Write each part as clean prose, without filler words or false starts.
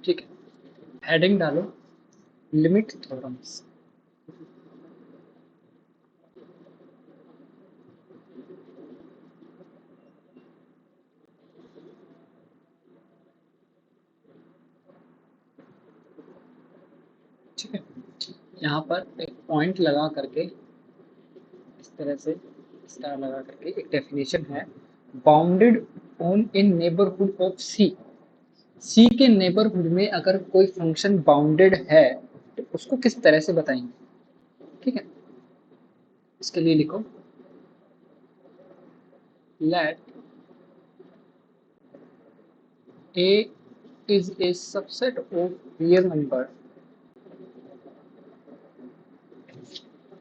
ठीक है, हेडिंग डालो लिमिट थ्योरम्स। ठीक है, यहाँ पर एक पॉइंट लगा करके इस तरह से स्टार लगा करके एक डेफिनेशन है, bounded on in neighbourhood of C. C के नेबरहुड में अगर कोई फंक्शन बाउंडेड है तो उसको किस तरह से बताएंगे। ठीक है, इसके लिए लिखो late a is a subset of real number,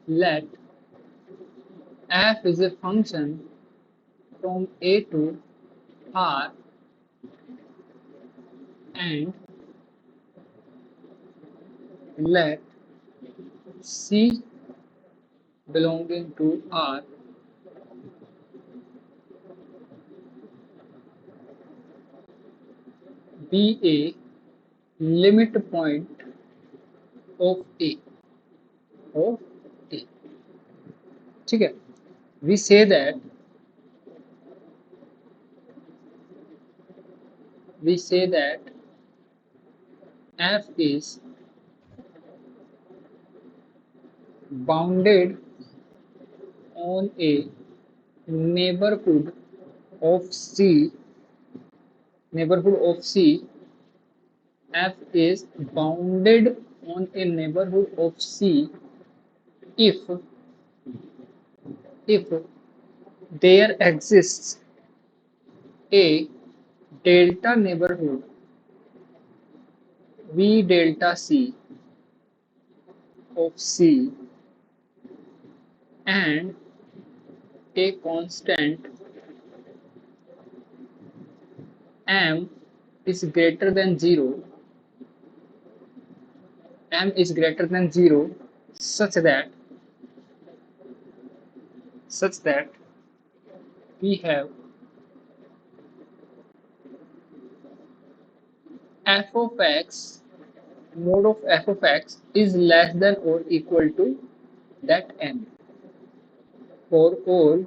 let f is a function from a to r and let c belonging to r be a limit point of a of a। ठीक है, we say that f is bounded on a neighborhood of c f is bounded on a neighborhood of c if there exists a delta neighborhood v delta c of c and a constant m is greater than 0 such that we have f of x mod of f of x is less than or equal to that m for all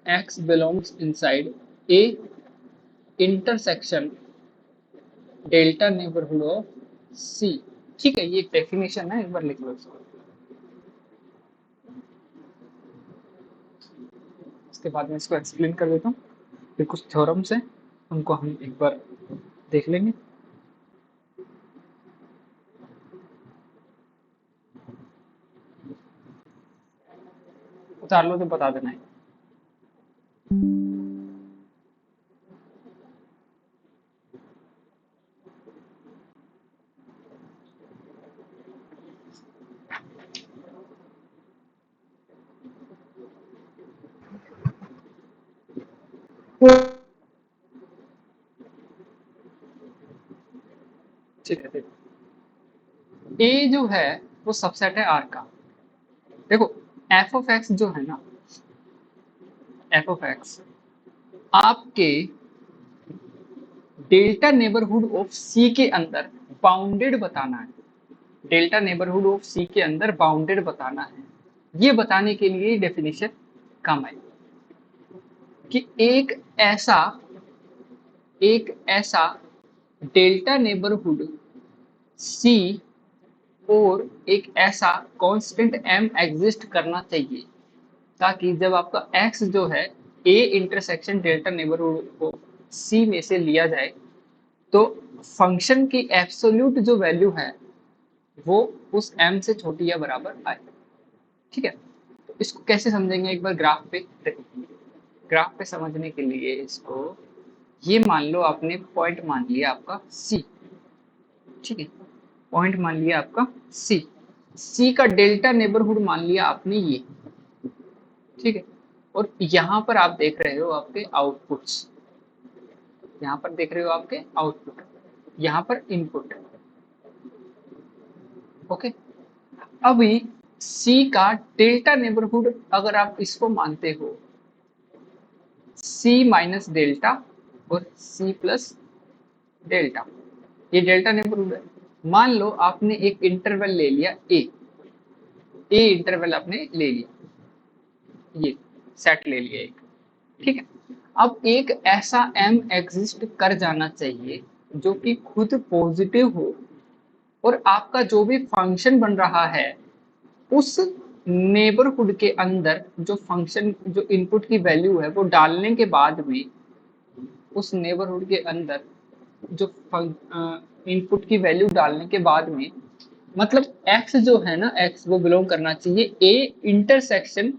x belongs inside a intersection delta neighbourhood of C. ठीक है, ये एक definition है, एक बार लिख लो इसको। इसके बाद में इसको एक्सप्लेन कर देता हूँ, फिर कुछ थ्योरम्स हैं उनको हम एक बार देख लेंगे। उतार लो तो बता देना है। ठीक है, देखो ए जो है वो सबसेट है आर का। देखो एफ ऑफ एक्स जो है ना, एफ ऑफ एक्स आपके डेल्टा नेबरहुड ऑफ सी के अंदर बाउंडेड बताना है, डेल्टा नेबरहुड ऑफ सी के अंदर बाउंडेड बताना है। ये बताने के लिए डेफिनेशन काम आई कि एक ऐसा डेल्टा नेबरहुड सी और एक ऐसा कांस्टेंट m एग्जिस्ट करना चाहिए ताकि जब आपका x जो है a इंटरसेक्शन डेल्टा नेबरहुड को c में से लिया जाए तो फंक्शन की एब्सोल्यूट जो वैल्यू है वो उस m से छोटी या बराबर आए। ठीक है, तो इसको कैसे समझेंगे, एक बार ग्राफ पे देखो। ग्राफ पे समझने के लिए इसको ये मान लो, आपने पॉइंट मान लिया आपका c। ठीक है, पॉइंट मान लिया आपका सी का डेल्टा नेबरहुड मान लिया आपने ये। ठीक है, और यहाँ पर आप देख रहे हो आपके आउटपुट्स, यहाँ पर देख रहे हो आपके आउटपुट, यहाँ पर इनपुट। ओके, अभी सी का डेल्टा नेबरहुड अगर आप इसको मानते हो सी माइनस डेल्टा और सी प्लस डेल्टा, ये डेल्टा नेबरहुड है। मान लो आपने एक इंटरवल ले लिया ए इंटरवल आपने ले लिया, ये सेट ले लिया एक, ठीक है। अब एक ऐसा m एग्जिस्ट कर जाना चाहिए जो कि खुद पॉजिटिव हो और आपका जो भी फंक्शन बन रहा है उस नेबरहुड के अंदर जो फंक्शन जो इनपुट की वैल्यू है वो डालने के बाद में उस नेबरहुड के अंदर जो इनपुट की वैल्यू डालने के बाद में मतलब x जो है ना, x वो बिलोंग करना चाहिए a intersection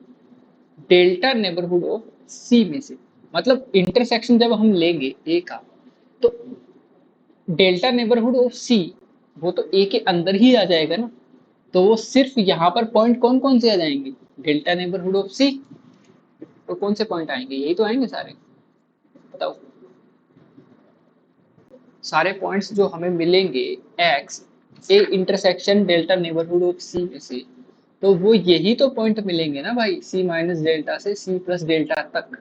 delta neighbourhood of c में से। मतलब इंटरसेक्शन जब हम लेंगे a का तो डेल्टा नेबरहुड ऑफ c वो तो a के अंदर ही आ जाएगा ना, तो वो सिर्फ यहाँ पर पॉइंट कौन कौन से आ जाएंगे, डेल्टा नेबरहुड ऑफ c। तो कौन से पॉइंट आएंगे, यही तो आएंगे सारे, बताओ। सारे पॉइंट्स जो हमें मिलेंगे x A intersection delta neighbourhood of c में से, तो वो यही तो पॉइंट मिलेंगे ना भाई, c माइनस डेल्टा से c प्लस डेल्टा तक।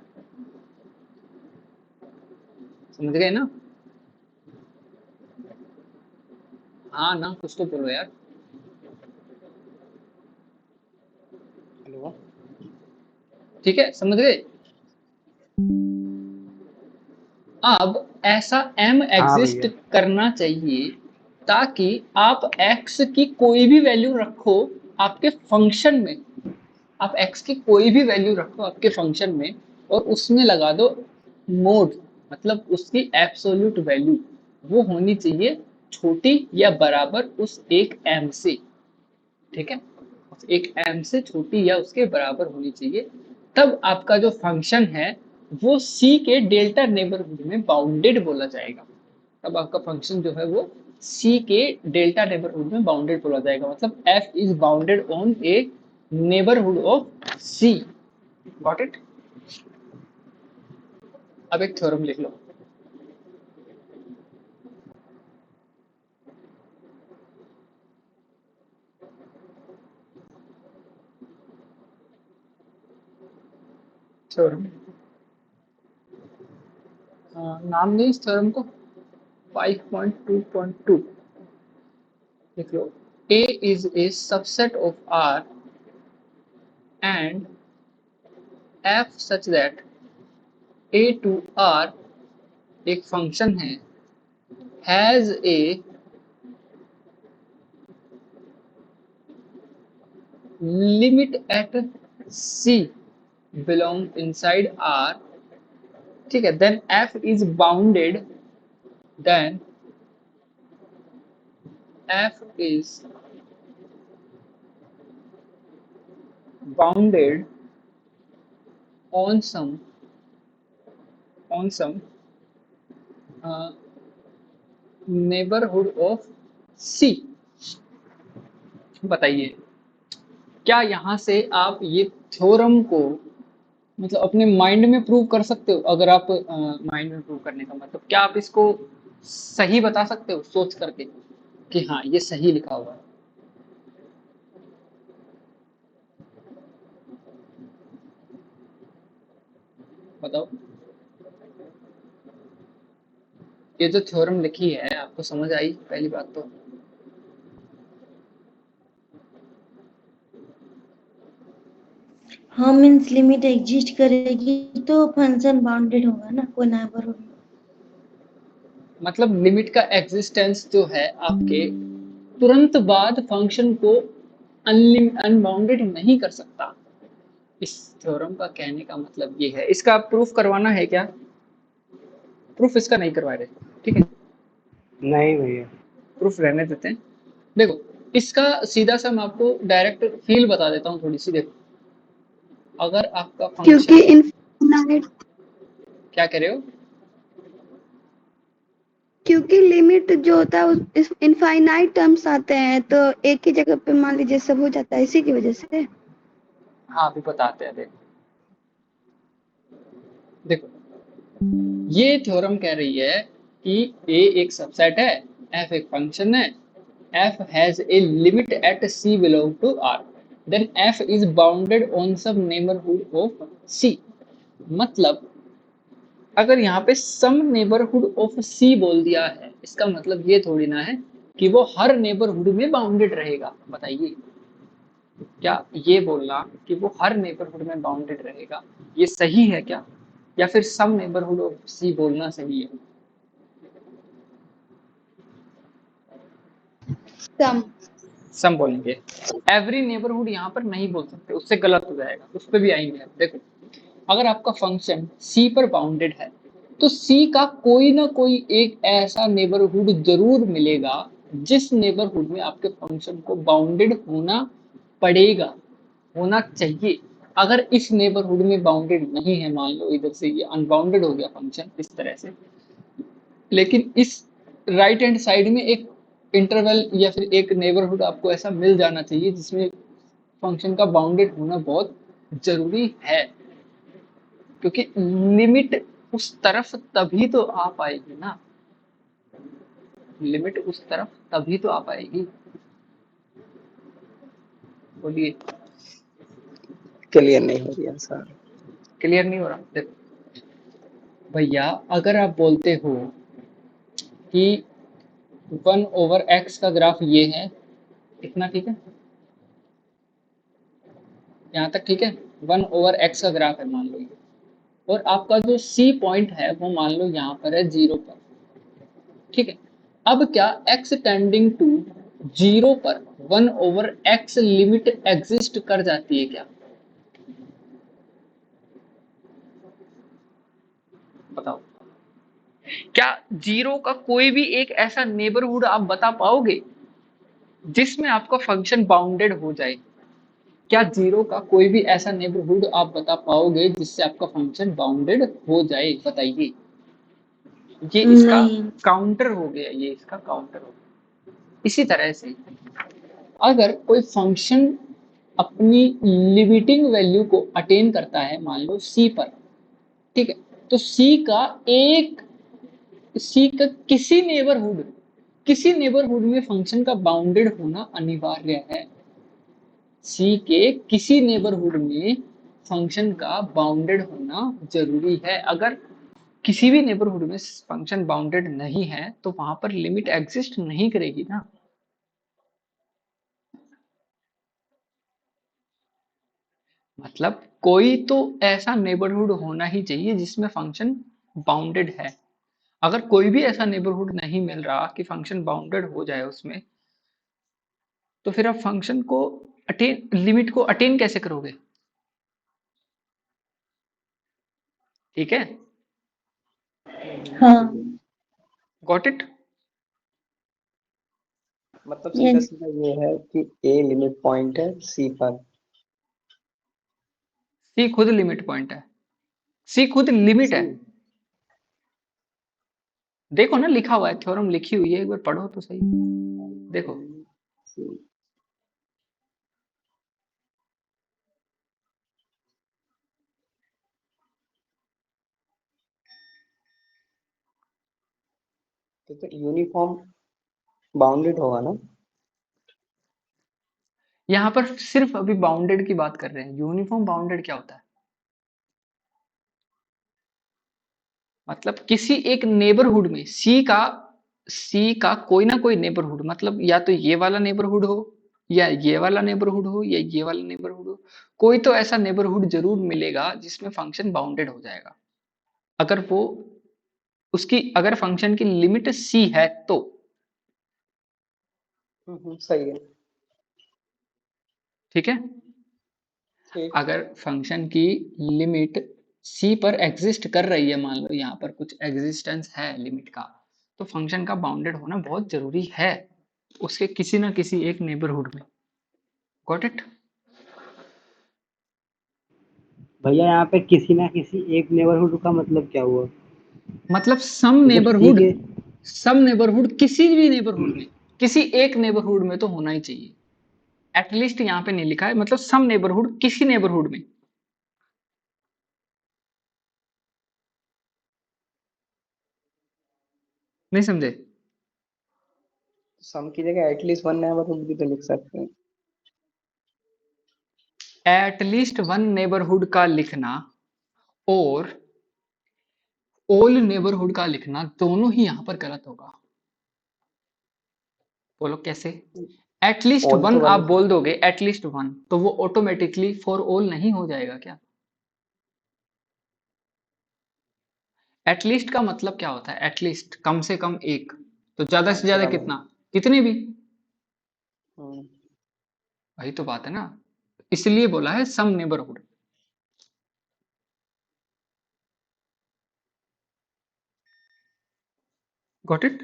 समझ गए ना? हाँ ना, कुछ तो बोलो यार। हेलो, ठीक है, समझ गए। अब ऐसा m हाँ एग्जिस्ट भैया। करना चाहिए ताकि आप x की कोई भी वैल्यू रखो आपके फंक्शन में, आप x की कोई भी वैल्यू रखो आपके फंक्शन में और उसमें लगा दो मोड, मतलब उसकी एब्सोल्यूट वैल्यू वो होनी चाहिए छोटी या बराबर उस एक m से, ठीक है। उस एक m से छोटी या उसके बराबर होनी चाहिए, तब आपका जो फंक्शन है वो c के डेल्टा नेबरहुड में बाउंडेड बोला जाएगा। तब आपका फंक्शन जो है वो c के डेल्टा नेबरहुड में बाउंडेड बोला जाएगा। मतलब f is bounded on A neighbourhood of c। Got it? अब एक थ्योरम लिख लो। थ्योरम नाम नहीं इस थ्योरम को, 5.2.2 लिख लो। a is a subset of r and f such that a to r एक फंक्शन है, has a limit at c belong inside r, ठीक है। Then f is bounded, then f is bounded on some neighborhood of c। बताइए क्या यहाँ से आप ये थ्योरम को मतलब अपने माइंड में प्रूव कर सकते हो? अगर आप माइंड में प्रूव करने का मतलब क्या आप इसको सही बता सकते हो सोच करके कि हाँ ये सही लिखा हुआ है? बताओ। ये जो थ्योरम लिखी है आपको समझ आई? पहली बात तो हाँ, मीन्स लिमिट एग्जिस्ट करेगी तो फंक्शन बाउंडेड होगा ना, कोई नेबरहुड में। मतलब लिमिट का एग्जिस्टेंस जो है आपके तुरंत बाद फंक्शन को अनबाउंडेड नहीं कर सकता। इस थ्योरम का कहने का मतलब ये है। इसका प्रूफ करवाना है क्या? प्रूफ इसका नहीं करवा रहे, ठीक है। नहीं भैया। प्रूफ रहने देते हैं। देखो इसका सीधा सा मैं आपको डायरेक्ट फील बता देता हूँ थोड़ी सी। देखो अगर आपका क्योंकि फंक्शन इनफाइनाइट क्या कह रहे हो? क्योंकि लिमिट जो होता है उस इनफाइनाइट टर्म्स आते हैं तो एक ही जगह पे मान लीजिए सब हो जाता है, इसी की वजह से। हाँ अभी बताते हैं। देखो देखो ये थ्योरम कह रही है कि a एक सबसेट है, f एक फंक्शन है, f has a limit at c belong to r, then f is bounded on some neighborhood of c। मतलब अगर यहाँ पे सम नेबरहुड ऑफ c बोल दिया है इसका मतलब ये थोड़ी ना है कि वो हर नेबरहुड में बाउंडेड रहेगा। बताइए, क्या ये बोलना कि वो हर नेबरहुड में बाउंडेड रहेगा ये सही है क्या, या फिर सम नेबरहुड ऑफ सी बोलना सही है? सम। सम बोलेंगे। एवरी नेबरहुड यहाँ पर नहीं बोल सकते, उससे गलत हो जाएगा, उस पर भी आएंगे हम। देखो, अगर आपका फंक्शन सी पर बाउंडेड है तो सी का कोई ना कोई एक ऐसा नेबरहुड जरूर मिलेगा जिस नेबरहुड में आपके फंक्शन को बाउंडेड होना पड़ेगा, होना चाहिए। अगर इस नेबरहुड में बाउंडेड नहीं है, मान लो इधर से ये अनबाउंडेड हो गया फंक्शन इस तरह से, लेकिन इस राइट हैंड साइड में एक इंटरवल या फिर एक नेबरहुड आपको ऐसा मिल जाना चाहिए जिसमें फंक्शन का बाउंडेड होना बहुत जरूरी है, क्योंकि लिमिट उस तरफ तभी तो आ पाएगी ना, लिमिट उस तरफ तभी तो आ पाएगी। बोलिए, क्लियर नहीं हो रही सर। क्लियर नहीं हो रहा? देखो भैया, अगर आप बोलते हो कि 1/x का ग्राफ ये है, इतना ठीक है, यहाँ तक ठीक है। 1/x का ग्राफ है मान लो ये, और आपका जो सी पॉइंट है वो मान लो यहाँ पर है 0 पर, ठीक है। अब क्या x टेंडिंग टू 0 पर 1/x लिमिट एग्जिस्ट कर जाती है क्या? बताओ, क्या 0 का कोई भी एक ऐसा नेबरहुड आप बता पाओगे जिसमें आपका फंक्शन बाउंडेड हो जाए? क्या 0 का कोई भी ऐसा नेबरहुड आप बता पाओगे जिससे आपका फंक्शन बाउंडेड हो जाए? बताइए। ये इसका नहीं। काउंटर हो गया, ये इसका काउंटर हो गया। इसी तरह से अगर कोई फंक्शन अपनी लिमिटिंग वैल्यू को अटेन करता है मान लो सी पर, ठीक है, तो सी का किसी नेबरहुड में फंक्शन का बाउंडेड होना अनिवार्य है। सी के किसी नेबरहुड में फंक्शन का बाउंडेड होना जरूरी है। अगर किसी भी नेबरहुड में फंक्शन बाउंडेड नहीं है तो वहां पर लिमिट एग्जिस्ट नहीं करेगी ना। मतलब कोई तो ऐसा नेबरहुड होना ही चाहिए जिसमें फंक्शन बाउंडेड है। अगर कोई भी ऐसा नेबरहुड नहीं मिल रहा कि फंक्शन बाउंडेड हो जाए उसमें, तो फिर आप फंक्शन को लिमिट को अटेन कैसे करोगे? ठीक है, हाँ। Got it? मतलब सीधा यस। सीधा ये है कि ए लिमिट पॉइंट है सी पर। सी खुद लिमिट पॉइंट है, सी खुद लिमिट सी है। देखो ना, लिखा हुआ है, थ्योरम लिखी हुई है, एक बार पढ़ो तो सही। देखो, सी तो यूनिफॉर्म बाउंडेड होगा ना। यहाँ पर सिर्फ अभी बाउंडेड की बात कर रहे हैं। यूनिफॉर्म बाउंडेड क्या होता है? मतलब किसी एक नेबरहुड में सी का कोई ना कोई नेबरहुड, मतलब या तो ये वाला नेबरहुड हो या ये वाला नेबरहुड हो या ये वाला नेबरहुड हो, कोई तो ऐसा नेबरहुड जरूर मिलेगा जिसमें फंक्शन बाउंडेड हो जाएगा। अगर वो उसकी अगर फंक्शन की लिमिट सी है तो। सही है। ठीक है, ठीक। अगर फंक्शन की लिमिट सी पर एग्जिस्ट कर रही है, मान लो यहाँ पर कुछ एग्जिस्टेंस है लिमिट का, तो फंक्शन का बाउंडेड होना बहुत जरूरी है उसके किसी ना किसी एक नेबरहुड में। Got it? भैया यहाँ पे किसी ना किसी एक नेबरहुड का मतलब क्या हुआ? मतलब सम मतलब सी नेबरहुड, के सम नेबरहुड किसी भी नेबरहुड में, किसी एक नेबरहुड में तो होना ही चाहिए। एटलीस्ट यहाँ पे नहीं लिखा है, मतलब सम नेबरहुड, किसी नेबरहुड में। नहीं समझे? सम की जगह एटलीस्ट वन नेबरहुड भी तो लिख सकते हैं। एटलीस्ट वन नेबरहुड का लिखना और ऑल नेबरहुड का लिखना दोनों ही यहां पर गलत होगा। बोलो कैसे? एटलीस्ट All वन तो आप वाले बोल दोगे, एटलीस्ट वन, तो वो ऑटोमेटिकली फॉर ऑल नहीं हो जाएगा क्या? एटलीस्ट का मतलब क्या होता है? एटलीस्ट कम से कम एक, तो ज्यादा कम से से ज्यादा कम कितना? कितने भी। हम्म, वही तो बात है ना, इसलिए बोला है सम नेबरहुड। Got it?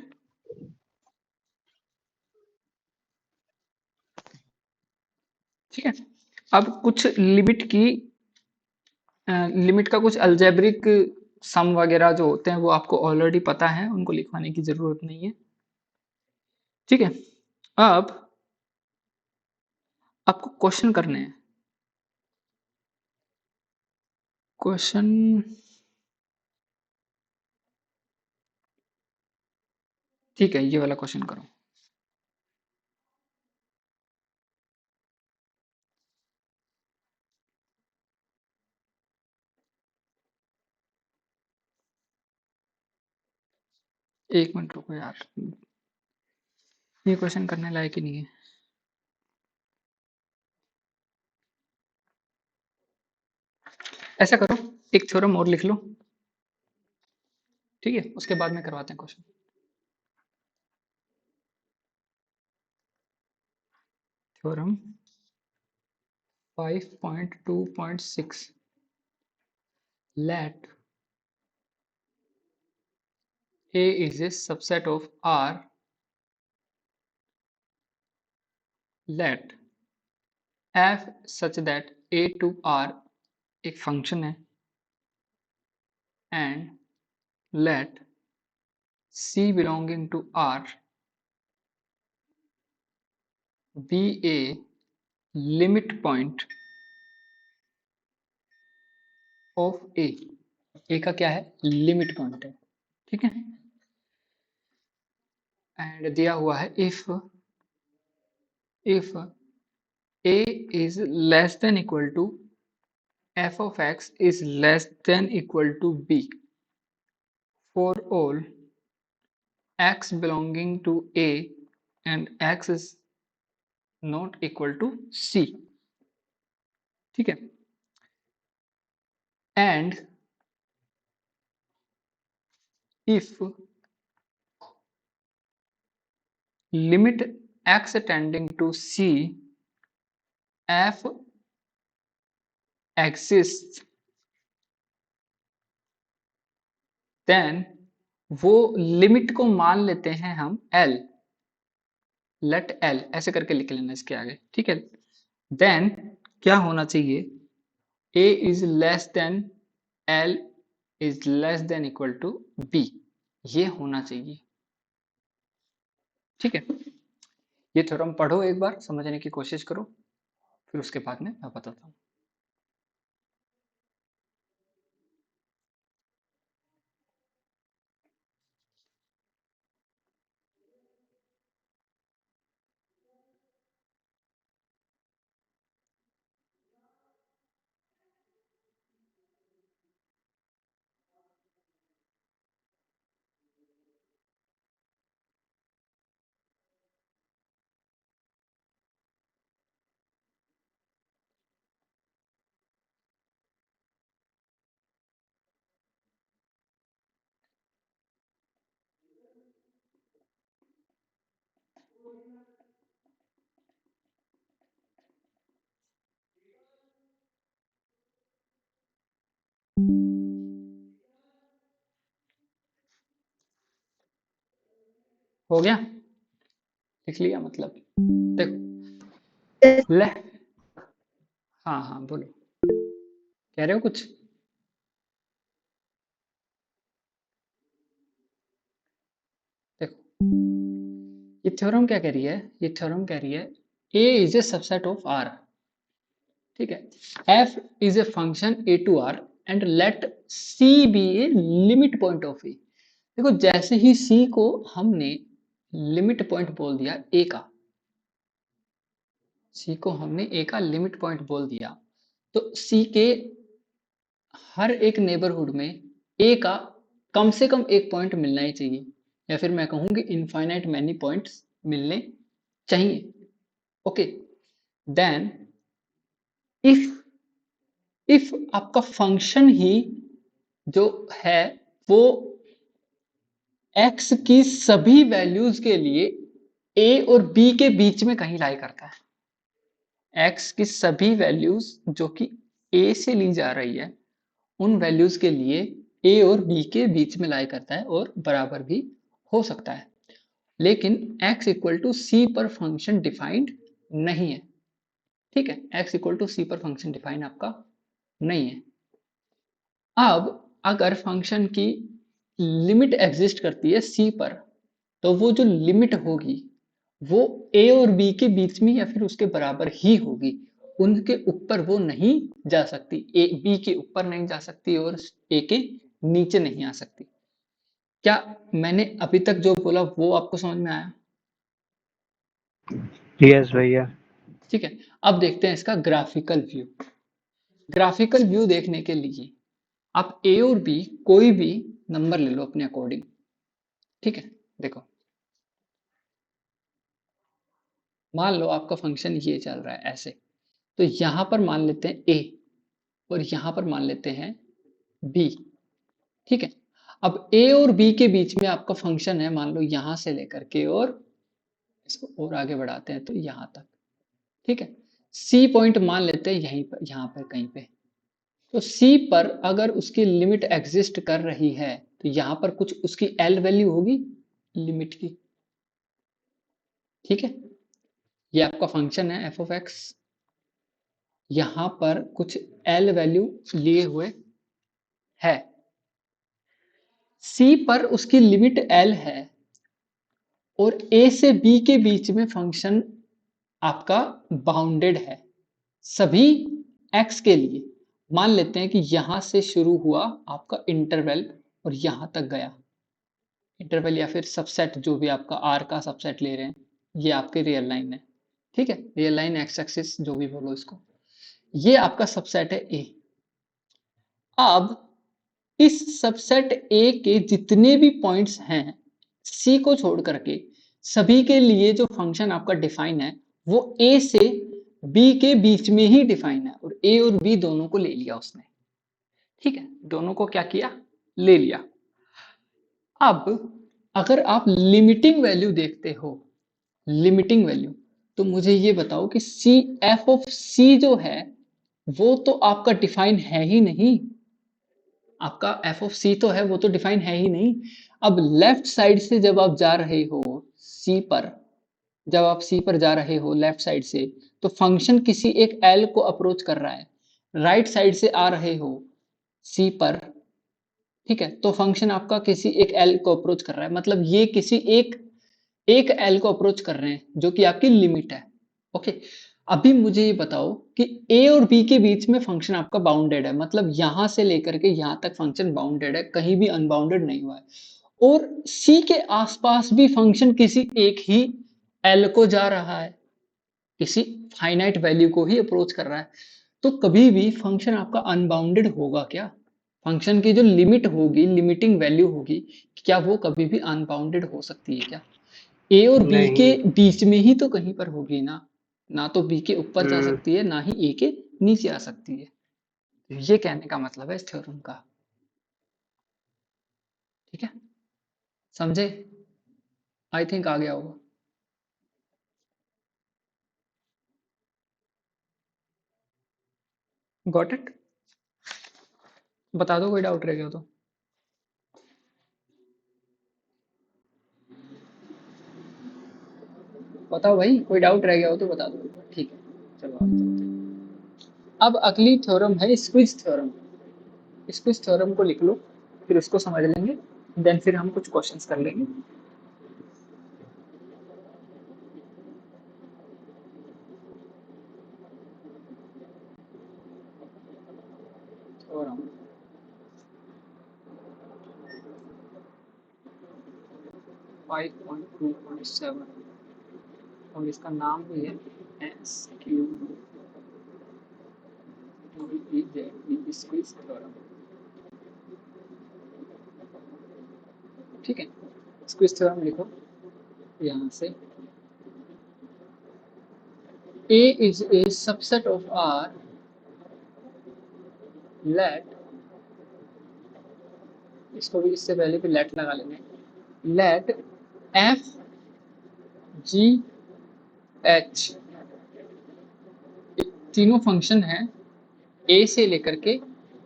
ठीक है। अब कुछ लिमिट की, लिमिट का कुछ अल्जेब्रिक सम वगैरह जो होते हैं वो आपको ऑलरेडी पता है, उनको लिखवाने की जरूरत नहीं है। ठीक है। अब आपको क्वेश्चन करने हैं। क्वेश्चन, ठीक है, ये वाला क्वेश्चन करो। एक मिनट रुको यार, ये क्वेश्चन करने लायक ही नहीं है। ऐसा करो, एक थ्योरम और लिख लो, ठीक है, उसके बाद में करवाते हैं question. Theorem 5.2.6, let A is a subset of R, let f such that A to R एक फंक्शन है, and let C belonging to R be a limit point of A। A का क्या है? लिमिट पॉइंट है, ठीक है। And दिया हुआ है if A is less than equal to f of x is less than equal to b for all x belonging to A and x is not equal to c, ठीक है। and if limit x tending to c f exists, then वो limit को मान लेते हैं हम l, late l ऐसे करके लिख लेना इसके आगे, ठीक है। देन क्या होना चाहिए? a is less than l is less than equal to b, ये होना चाहिए, ठीक है। ये थ्योरम पढ़ो, एक बार समझने की कोशिश करो, फिर उसके बाद में मैं बताता हूँ। हो गया? लिख लिया मतलब? देखो ले, हाँ हाँ बोलो, कह रहे हो कुछ? देखो ये थ्योरम क्या कह रही है, ये थ्योरम कह रही है A is a subset of R, ठीक है। f is a function a to r and let c be a limit point of a। देखो जैसे ही c को हमने लिमिट पॉइंट बोल दिया a का, c को हमने a का लिमिट पॉइंट बोल दिया, तो c के हर एक नेबरहुड में a का कम से कम एक पॉइंट मिलना ही चाहिए, या फिर मैं कहूँ कि इनफाइनाइट मैनी पॉइंट्स मिलने चाहिए। ओके, देन इफ आपका फंक्शन ही जो है वो x की सभी वैल्यूज के लिए a और b के बीच में कहीं लाई करता है, x की सभी वैल्यूज जो कि a से ली जा रही है उन वैल्यूज के लिए a और b के बीच में लाई करता है और बराबर भी हो सकता है, लेकिन x इक्वल टू सी पर फंक्शन डिफाइंड नहीं है। ठीक है, x इक्वल टू सी पर फंक्शन डिफाइन आपका नहीं है। अब अगर फंक्शन की लिमिट एग्जिस्ट करती है सी पर, तो वो जो लिमिट होगी वो a और b के बीच में या फिर उसके बराबर ही होगी, उनके ऊपर वो नहीं जा सकती, a b के ऊपर नहीं जा सकती और a के नीचे नहीं आ सकती। क्या मैंने अभी तक जो बोला वो आपको समझ में आया? यस भैया। ठीक है, अब देखते हैं इसका ग्राफिकल व्यू। ग्राफिकल व्यू देखने के लिए आप a और b कोई भी नंबर ले लो अपने अकॉर्डिंग। ठीक है, देखो मान लो आपका फंक्शन ये चल रहा है ऐसे, तो यहां पर मान लेते हैं a और यहां पर मान लेते हैं b। ठीक है, अब a और b के बीच में आपका फंक्शन है, मान लो यहां से लेकर के और इसको और आगे बढ़ाते हैं तो यहां तक। ठीक है, c पॉइंट मान लेते हैं यहीं पर, यहां पर कहीं पे। तो c पर अगर उसकी लिमिट एग्जिस्ट कर रही है तो यहां पर कुछ उसकी l वैल्यू होगी लिमिट की। ठीक है, ये आपका फंक्शन है f ऑफ x, यहां पर कुछ l वैल्यू लिए हुए है, c पर उसकी लिमिट l है और a से b के बीच में फंक्शन आपका बाउंडेड है सभी x के लिए। मान लेते हैं कि यहां से शुरू हुआ आपका इंटरवल और यहां तक गया, इंटरवल या फिर सबसेट जो भी आपका r का सबसेट ले रहे हैं, ये आपके रियल लाइन है। ठीक है, रियल लाइन एक्स एक्सिस जो भी बोलो इसको, ये आपका सबसेट है a। अब इस सबसेट A के जितने भी पॉइंट्स हैं C को छोड़ करके सभी के लिए जो फंक्शन आपका डिफाइन है वो A से B के बीच में ही डिफाइन है और A और B दोनों को ले लिया उसने। ठीक है, दोनों को क्या किया, ले लिया। अब अगर आप लिमिटिंग वैल्यू देखते हो, लिमिटिंग वैल्यू, तो मुझे ये बताओ कि C f ऑफ C जो है वो तो आपका डिफाइन है ही नहीं, आपका एफ ऑफ सी तो है वो तो डिफाइन है ही नहीं। अब लेफ्ट साइड से जब आप जा रहे हो सी पर, जब आप सी पर जा रहे हो लेफ्ट साइड से, तो फंक्शन किसी एक एल को अप्रोच कर रहा है। राइट साइड से आ रहे हो सी पर, ठीक है, तो फंक्शन आपका किसी एक एल को अप्रोच कर रहा है, मतलब ये किसी एक एल को अप्रोच कर रहे हैं जो कि आपकी लिमिट है। ओके, अभी मुझे ये बताओ कि a और b के बीच में फंक्शन आपका बाउंडेड है, मतलब यहां से लेकर के यहां तक फंक्शन बाउंडेड है, कहीं भी अनबाउंडेड नहीं हुआ है, और c के आसपास भी फंक्शन किसी एक ही l को जा रहा है, किसी फाइनाइट वैल्यू को ही अप्रोच कर रहा है। तो कभी भी फंक्शन आपका अनबाउंडेड होगा क्या? फंक्शन की जो लिमिट होगी, लिमिटिंग वैल्यू होगी, क्या वो कभी भी अनबाउंडेड हो सकती है क्या? ए और बी के नहीं। बीच में ही तो कहीं पर होगी ना, ना तो बी के ऊपर जा हम्म। सकती है ना ही ए के नीचे आ सकती है। तो ये कहने का मतलब है इस थ्योरम का। ठीक है, समझे? आई थिंक आ गया होगा। Got it? बता दो कोई डाउट रह गया तो। बताओ भाई, कोई डाउट रह गया हो तो बता दो। ठीक है, चलो आगे चलते हैं। अब अगली थ्योरम है स्क्विज थ्योरम। स्क्विज थ्योरम को लिख लो, फिर उसको समझ लेंगे, देन फिर हम कुछ क्वेश्चंस कर लेंगे। थ्योरम 5.2.7 और इसका नाम भी है एस क्यू स्क्विज थ्योरम। ठीक है, स्क्विज थ्योरम लिखो यहाँ से, A is a subset of R, let, इसको भी इससे पहले भी लेट लगा लेंगे, लेट एफ जी एच, तीनों फंक्शन हैं ए से लेकर के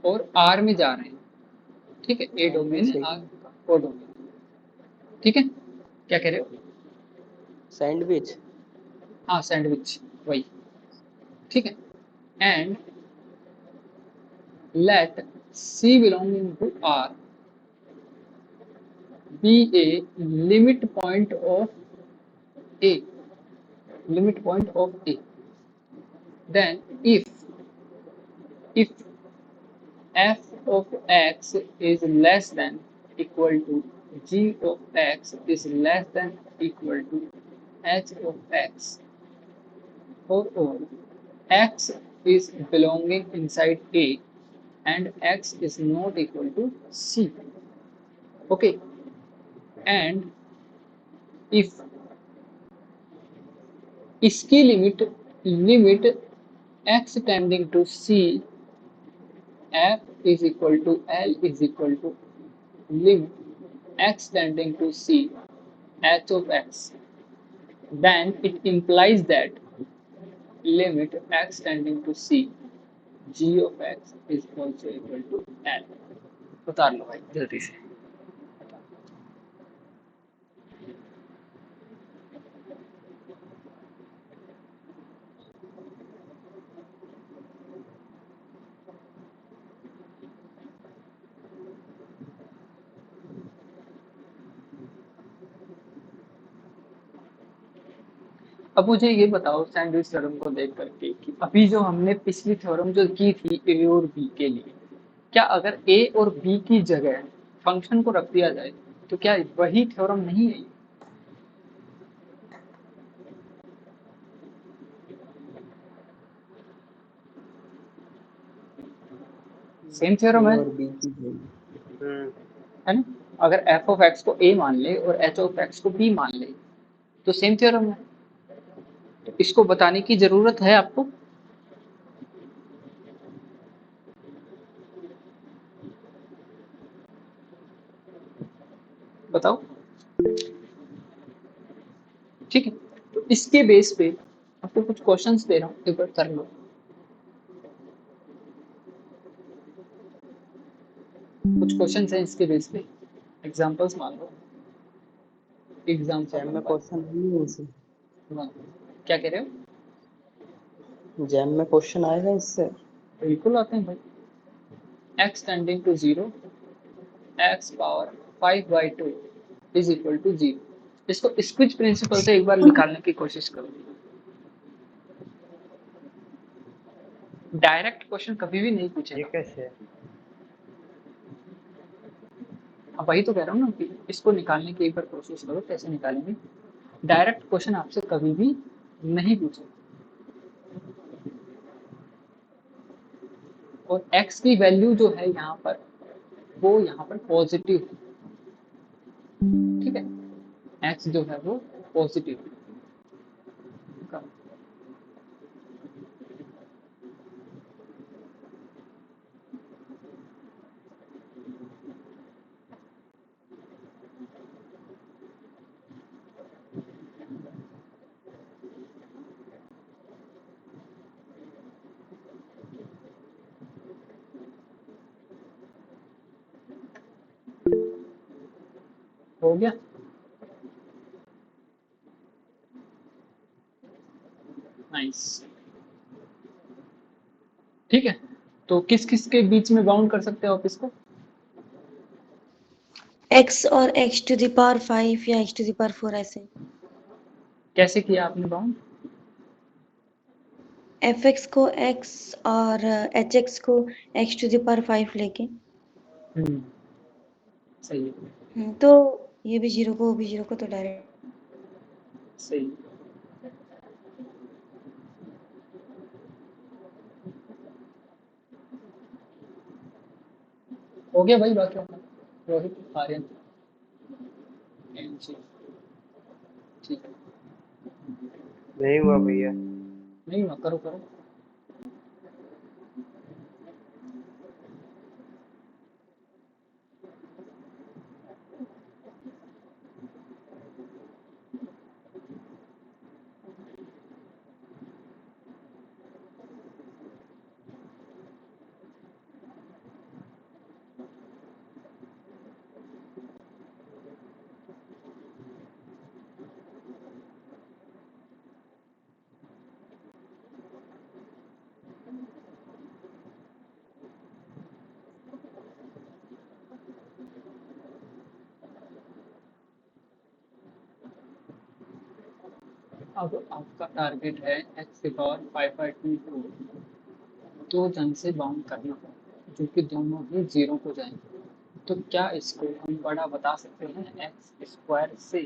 और आर में जा रहे हैं, ठीक है, ए डोमेन है, आर ओ डोमेन, ठीक है, क्या कह रहे हो? सैंडविच। हाँ सैंडविच वही, ठीक है, and let C belonging to R be a limit point of A, limit point of A, then if f of x is less than equal to g of x is less than equal to h of x, or x is belonging inside A and x is not equal to C, okay, and if इसकी limit x tending to C f is equal to L is equal to limit x tending to C h of x, then it implies that limit x tending to C g of x is also equal to L। उतार लो भाई जल्दी से। अब मुझे ये बताओ sandwich theorem को देख करके कि अभी जो हमने पिछली थ्योरम जो की थी ए और बी के लिए, क्या अगर ए और बी की जगह फंक्शन को रख दिया जाए तो क्या वही थ्योरम नहीं है? सेम थ्योरम है, और बी की जगह। है ना? अगर एफ ऑफ एक्स को ए मान ले और एच ऑफ एक्स को बी मान ले तो सेम थ्योरम है, तो इसको बताने की जरूरत है आपको? बताओ, ठीक है, तो इसके बेस पे आपको कुछ क्वेश्चंस दे रहा हूँ, एक बार कर लो। कुछ क्वेश्चंस हैं इसके बेस पे, एग्जांपल्स मान लो। जैम में क्वेश्चन नहीं है इसे। क्या कह रहे हो? जैम में क्वेश्चन आएगा इससे? बिल्कुल आते हैं भाई। x tending to 0 x power 5/2 is equal to 0। इसको स्क्विज प्रिंसिपल से एक बार निकालने की कोशिश करो। डायरेक्ट क्वेश्चन कभी भी नहीं पूछेगा। ये कैसे? अब वही तो कह रहा हूँ ना कि इसको निकालने की एक बार कोशिश करो, कैसे निकालेंगे। डायरेक्ट क्वेश्चन आपसे कभी भी नहीं पूछेगा। और x की वैल्यू जो है यहाँ पर, वो यहाँ पर पॉजिटिव है, ठीक है, x जो है वो पॉजिटिव है। हो गया? नाइस, ठीक है। तो किस किस के बीच में बाउंड कर सकते हो आप इसको? x और x टू द पावर 5 या x टू द पावर 4 ऐसे। कैसे किया आपने बाउंड? fx को x और hx को x टू द पावर 5 लेके। सही है, तो ये भी 0 को, वो भी 0 को, तो डायरेक्ट सही। हो गया भाई बाकी अपना? रोहित, आर्यन, एनसी, ठीक है। नहीं हुआ भैया। नहीं ना, करो करो। अब आपका टारगेट है एक्स की पावर 5/2 को 2 जन से बाउंड करना, जो कि दोनों ही जीरो को जाएंगे। तो क्या इसको हम बड़ा बता सकते हैं एक्स स्क्वायर से,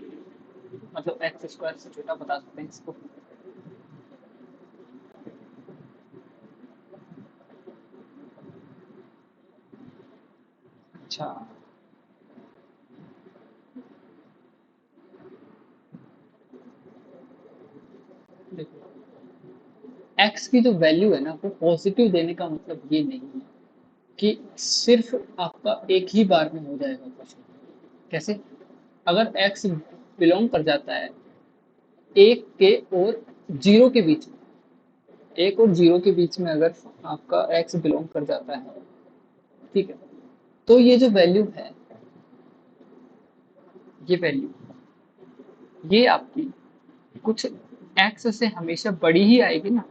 मतलब एक्स स्क्वायर से छोटा बता सकते हैं इसको? अच्छा, देखो, एक्स की जो वैल्यू है ना वो पॉजिटिव देने का मतलब ये नहीं है कि सिर्फ आपका एक ही बार में हो जाएगा क्वेश्चन। कैसे? अगर एक्स बिलोंग कर जाता है एक के और जीरो के बीच में, एक और जीरो के बीच में अगर आपका एक्स बिलोंग कर जाता है, ठीक है, तो ये जो वैल्यू है, ये वैल्यू, ये आपकी कुछ एक्स से हमेशा बड़ी ही आएगी ना,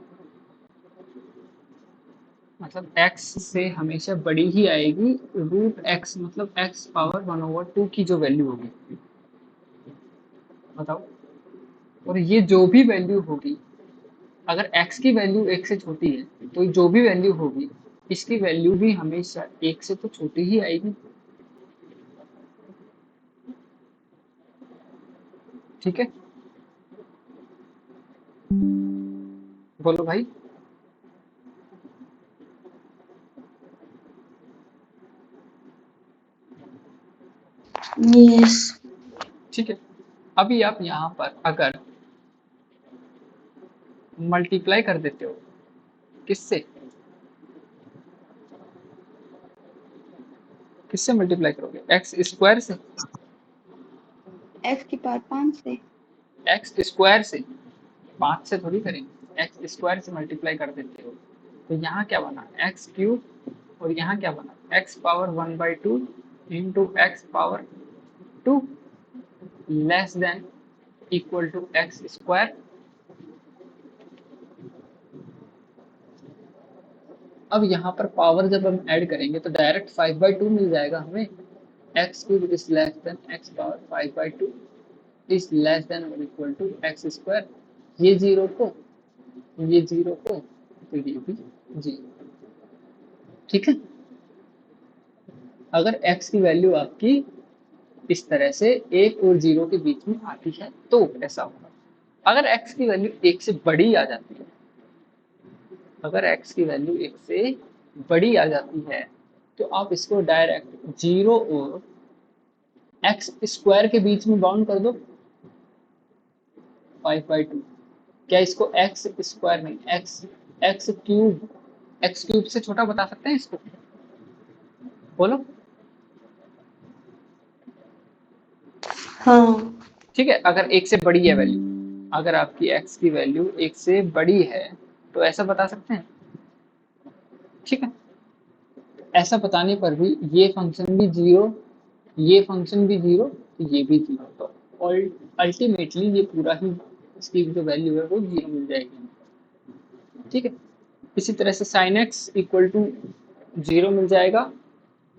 मतलब एक्स से हमेशा बड़ी ही आएगी रूट एक्स, मतलब एक्स पावर 1/2 की जो वैल्यू होगी, बताओ। और ये जो भी वैल्यू होगी, अगर x की वैल्यू एक से छोटी है तो जो भी वैल्यू होगी इसकी वैल्यू भी हमेशा एक से तो छोटी ही आएगी, ठीक है? बोलो भाई। यस। ठीक है, अभी आप यहाँ पर अगर मल्टीप्लाई कर देते हो, किससे किससे मल्टीप्लाई करोगे? एक्स स्क्वायर से? एक्स की पावर 5 से। एक्स स्क्वायर से, 5 से थोड़ी करेंगे, एक्स स्क्वायर से मल्टीप्लाई कर देते हो तो यहाँ क्या बना? एक्स क्यूब, और यहाँ क्या बना? X power 1/2 into X power 2 less than equal to X square. अब यहाँ पर पावर जब हम ऐड करेंगे तो डायरेक्ट 5/2 मिल जाएगा हमें। X cube is less then x power 5/2 is less then और इक्वल टू एक्स स्क्वायर। ये जीरो को, ये जीरो को, तो ये भी जीरो, ठीक है? अगर x की वैल्यू आपकी इस तरह से एक और जीरो के बीच में आती है तो ऐसा होगा। अगर x की वैल्यू एक से बड़ी आ जाती है, अगर x की वैल्यू एक से बड़ी आ जाती है तो आप इसको डायरेक्ट जीरो और एक्स स्क्वायर के बीच में बाउंड कर दो 5/2। क्या इसको एक्स स्क्वायर नहीं, एक्स क्यूब से छोटा बता सकते हैं इसको? बोलो। हाँ। ठीक है, अगर एक से बड़ी है वैल्यू, अगर आपकी x की वैल्यू एक से बड़ी है तो ऐसा बता सकते हैं, ठीक है? ऐसा बताने पर भी ये फंक्शन भी जीरो, ये फंक्शन भी जीरो, ये भी जीरो, तो अल्टीमेटली ये पूरा ही इसकी जो वैल्यू है वो जीरो मिल जाएगी, ठीक है? इसी तरह से sine x equal to zero मिल जाएगा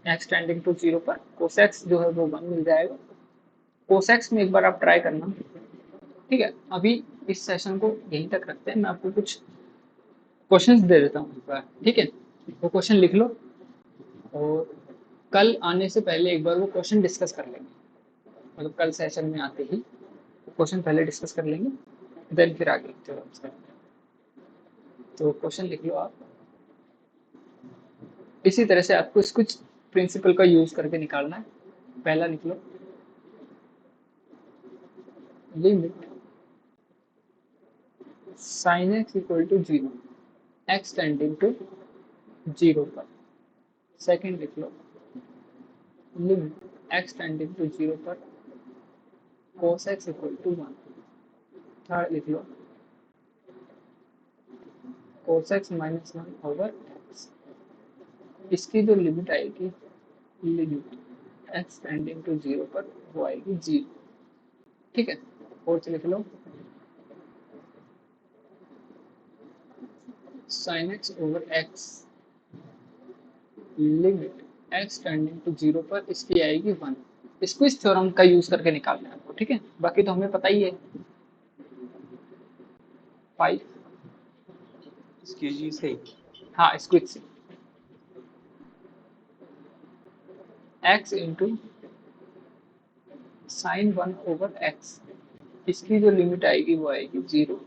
एक्स टेंडिंग टू जीरो पर, कोसेक्स जो है वो 1 मिल जाएगा। कोसेक्स में एक बार आप ट्राई करना, ठीक है? अभी इस सेशन को यहीं तक रखते हैं, मैं आपको कुछ क्वेश्चंस दे देता हूँ एक बार, ठीक है? वो क्वेश्चन लिख लो और कल आने से पहले एक बार वो क्वेश्चन डिस्कस कर लेंगे, मतलब कल सेशन में आते ही क्वेश्चन पहले डिस्कस कर लेंगे, देन फिर आगे थ्योरम्स करेंगे। तो क्वेश्चन लिख लो आप। इसी तरह से आपको इस कुछ प्रिंसिपल का यूज करके निकालना है। पहला लिख लो, limit sine x equal to 0, x tending to 0 पर। सेकंड लिख लो, लिमिट एक्स टेंडिंग टू 0 पर cos x equal to 1। Third लिख लो, cos x minus 1 over x। इसकी जो लिमिट आएगी, लिमिट एक्स टेंडिंग टू 0 पर, वो आएगी 0। ठीक है, फोर्थ लिख लो, sin x over x, limit x tending to 0 पर, इसकी आएगी 1। इसको इस थ्योरम का यूज करके निकालना है आपको, ठीक है, बाकी तो हमें पता ही है। 5, एक्सक्यूज यू से हाँ इसको से x into sine 1 over x, इसकी जो लिमिट आएगी वो आएगी 0।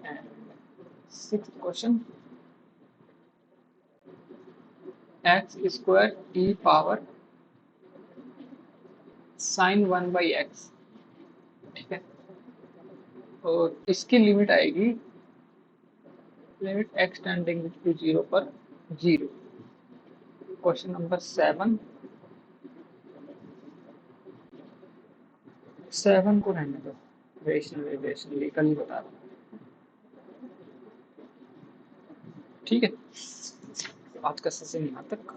And sixth question, x square E power sine 1 by x. ठीक है, और इसकी लिमिट आएगी, लिमिट एक्स टेंडिंग टू 0 पर 0। क्वेश्चन नंबर 7, 7 को रहने दो, रेशनली कल ही बता रहा हूँ। ठीक है, आज का सेशन यहाँ तक।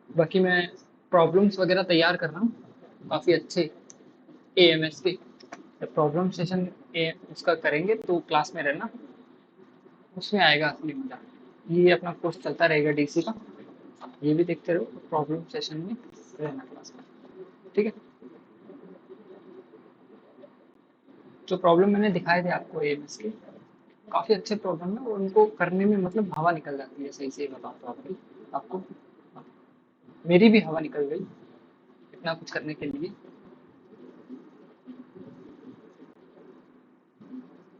बाकी मैं प्रॉब्लम्स वगैरह तैयार कर रहा हूँ काफ़ी अच्छे AMS के। जब प्रॉब्लम सेशन उसका करेंगे तो क्लास में रहना, उसमें आएगा असली मजा। ये अपना कोर्स चलता रहेगा DC का, ये भी देखते रहो, प्रॉब्लम सेशन में रहना क्लास में। ठीक है, जो प्रॉब्लम मैंने दिखाए थे आपको AMS के, काफ़ी अच्छे प्रॉब्लम है, और उनको करने में मतलब हवा निकल जाती है। सही से बताऊँ तो आपको मेरी भी हवा निकल गई इतना कुछ करने के लिए।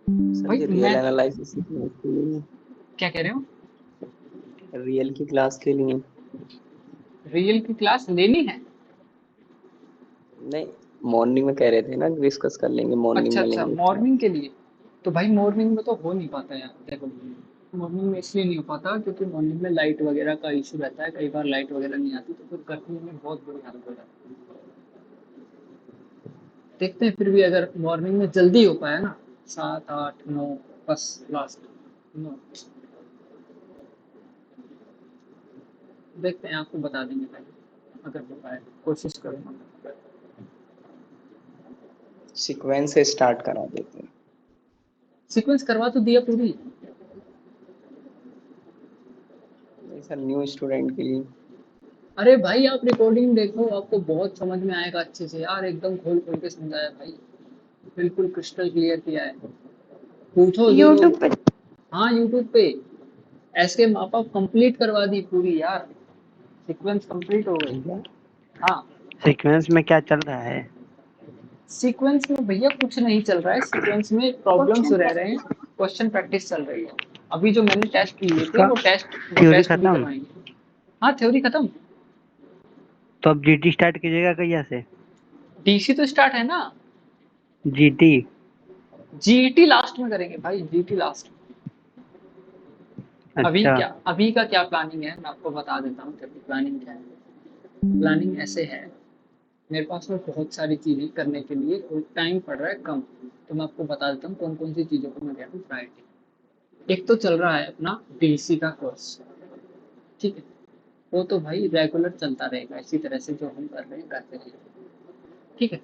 सर भाई ये रियल एनालिसिस की क्लास के लिए, क्या कह रहे हो? रियल की क्लास के लिए रियल की क्लास लेनी है? नहीं, मॉर्निंग में कह रहे थे ना, डिस्कस कर लेंगे मॉर्निंग में, अच्छा, लेंगे मॉर्निंग के लिए। तो भाई मॉर्निंग में तो हो नहीं पाता यार, देखो मॉर्निंग में इसलिए नहीं हो पाता क्योंकि मॉर्निंग में लाइट वगैरह का इशू रहता है, कई बार लाइट वगैरह नहीं आती तो फिर करने में बहुत बुरी हालत हो जाती है। देखते हैं, फिर भी अगर मॉर्निंग में जल्दी हो पाया ना, 7, 8, 9, बस लास्ट 9, देखते हैं, आपको बता देंगे भाई अगर हो पाए, कोशिश करूँगा। सीक्वेंस से स्टार्ट करा देते हैं। सीक्वेंस करवा तो दिया पूरी। नहीं सर, न्यू स्टूडेंट के लिए। अरे भाई आप रिकॉर्डिंग देखो, आपको बहुत समझ में आएगा अच्छे से यार, एकदम खोल खोल के समझाया भाई, बिल्कुल क्रिस्टल क्लियर किया है। पूछो जो यूट्यूब लोग, पे हाँ यूट्यूब पे एसके मापा कंप्लीट करवा दी पूरी यार, सीक्वेंस कंप्लीट हो गई। भैया हाँ, सीक्वेंस में क्या चल रहा है? सीक्वेंस में भैया कुछ नहीं चल रहा है, सीक्वेंस में प्रॉब्लम्स रह रहे हैं, क्वेश्चन प्रैक्टिस चल रही है। अभी जो मैंने टेस्ट लिए थे उसका वो थ्योरी टेस्ट भी खत्म? करवाएंगे। हाँ थ्योरी खत्म, तो अब GT स्टार्ट कीजिएगा कहिया से? DC तो स्टार्ट है ना, GT? GT लास्ट में करेंगे भाई, GT लास्ट। अच्छा। अभी का क्या प्लानिंग है मैं आपको बता देता हूँ, कि प्लानिंग क्या है। प्लानिंग ऐसे है, मेरे पास में बहुत सारी चीज़ें करने के लिए और टाइम पड़ रहा है कम, तो मैं आपको बता देता हूँ कौन कौन सी चीज़ों को मैं दे रहा हूँ प्रायोरिटी। एक तो चल रहा है अपना DC का कोर्स, ठीक है, वो तो भाई रेगुलर चलता रहेगा इसी तरह से जो हम कर रहे हैं करते रहेंगे। ठीक है,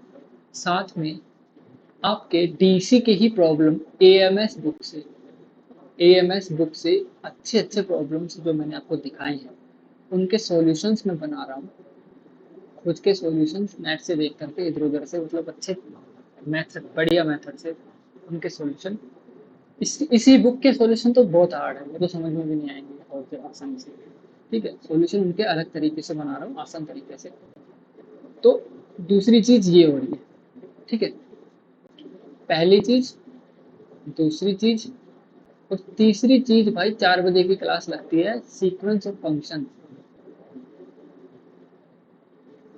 साथ में आपके DC के ही प्रॉब्लम AMS बुक से अच्छे अच्छे प्रॉब्लम्स जो मैंने आपको दिखाए हैं उनके सॉल्यूशंस मैं बना रहा हूँ, खुद के सॉल्यूशंस नेट से देख करके इधर उधर से, मतलब अच्छे मेथड, बढ़िया मेथड से उनके सॉल्यूशन। इसी बुक के सॉल्यूशन तो बहुत हार्ड है, वो तो समझ में भी नहीं आएंगे और आसानी से। ठीक है, सॉल्यूशन उनके अलग तरीके से बना रहा हूँ, आसान तरीके से। तो दूसरी चीज़ ये हो रही है, ठीक है, पहली चीज़, दूसरी चीज़, और तीसरी चीज़ भाई 4 बजे की क्लास लगती है, sequence of function,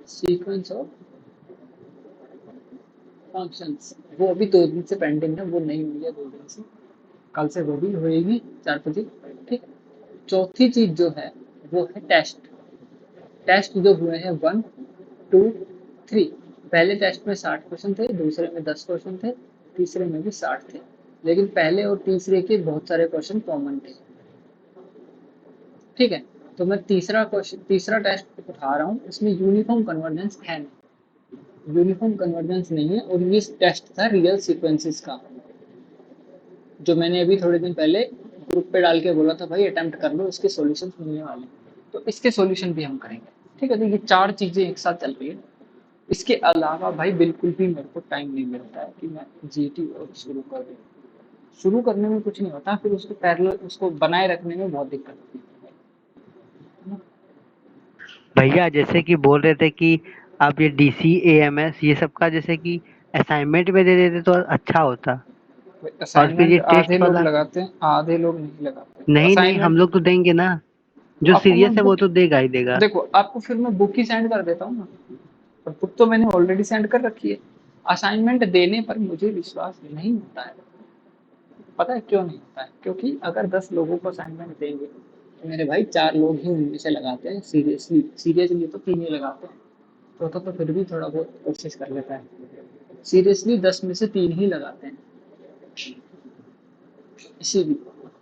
sequence of functions, वो अभी 2 दिन से पेंडिंग है, वो नहीं हुई है 2 दिन से, कल से वो भी होएगी 4 बजे। ठीक। चौथी चीज जो है वो है टेस्ट। टेस्ट जो हुए हैं 1, 2, 3। पहले टेस्ट में 60 क्वेश्चन थे, दूसरे में 10 क्वेश्चन थे, तीसरे में भी 60 थे, लेकिन पहले और तीसरे के बहुत सारे क्वेश्चन कॉमन थे। ठीक है, तो मैं तीसरा टेस्ट उठा रहा हूँ, इसमें यूनिफॉर्म कन्वर्जेंस है नहीं, यूनिफॉर्म कन्वर्जेंस नहीं है, और ये टेस्ट था रियल सीक्वेंसेस का, जो मैंने अभी थोड़े दिन पहले ग्रुप पे डाल के बोला था भाई अटेम्प्ट कर लो, इसके सॉल्यूशंस मिलने वाले हैं, तो इसके सॉल्यूशन भी हम करेंगे। ठीक है, तो ये 4 चीजें एक साथ चल रही है। इसके अलावा भाई बिल्कुल भी मेरे को टाइम नहीं मिलता है कि मैं जीटी शुरू कर दूँ। शुरू करने में कुछ नहीं होता, फिर उसको पैरेलल उसको बनाए रखने में बहुत दिक्कत होती है। भैया जैसे कि बोल रहे थे कि आप ये डीसी एएमएस ये सब का जैसे कि असाइनमेंट में दे देते तो अच्छा होता, और फिर असाइनमेंट ये टेस्ट आधे लोग वाला लगाते हैं, आधे लोग नहीं लगाते, तो नहीं नहीं, हम असाइनमेंट लोग तो देंगे ना, जो आपको मैं सीरियस है वो बुक, तो देगा ही देगा। देखो आपको फिर मैं बुक ही सेंड कर देता हूँ ना, और बुक तो मैंने ऑलरेडी सेंड कर रखी है। असाइनमेंट देने पर मुझे विश्वास नहीं होता है, पता है क्यों नहीं होता है? क्योंकि अगर 10 लोगों को असाइनमेंट देंगे तो मेरे भाई 4 लोग ही उनमें से लगाते हैं, सीरियसली तो 3 ही लगाते हैं, तो फिर भी थोड़ा बहुत कोशिश कर लेता है, सीरियसली 10 में से 3 ही लगाते हैं। इसीलिए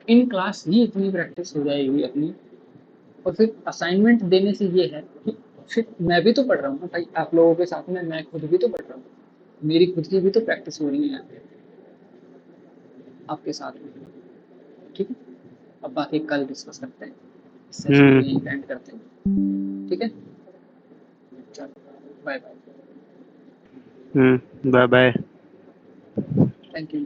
इन क्लास ही इतनी प्रैक्टिस हो जाएगी अपनी, और फिर असाइनमेंट देने से ये है कि फिर मैं भी तो पढ़ रहा हूँ ना भाई, आप लोगों के साथ में मैं खुद भी तो पढ़ रहा हूँ, मेरी खुद की भी तो प्रैक्टिस हो रही है आपके साथ में। ठीक है, अब बाकी कल डिस्कस करते हैं, इस सेशन को यहीं एंड करते हैं। ठीक है, चलो bye bye, bye bye. Thank you.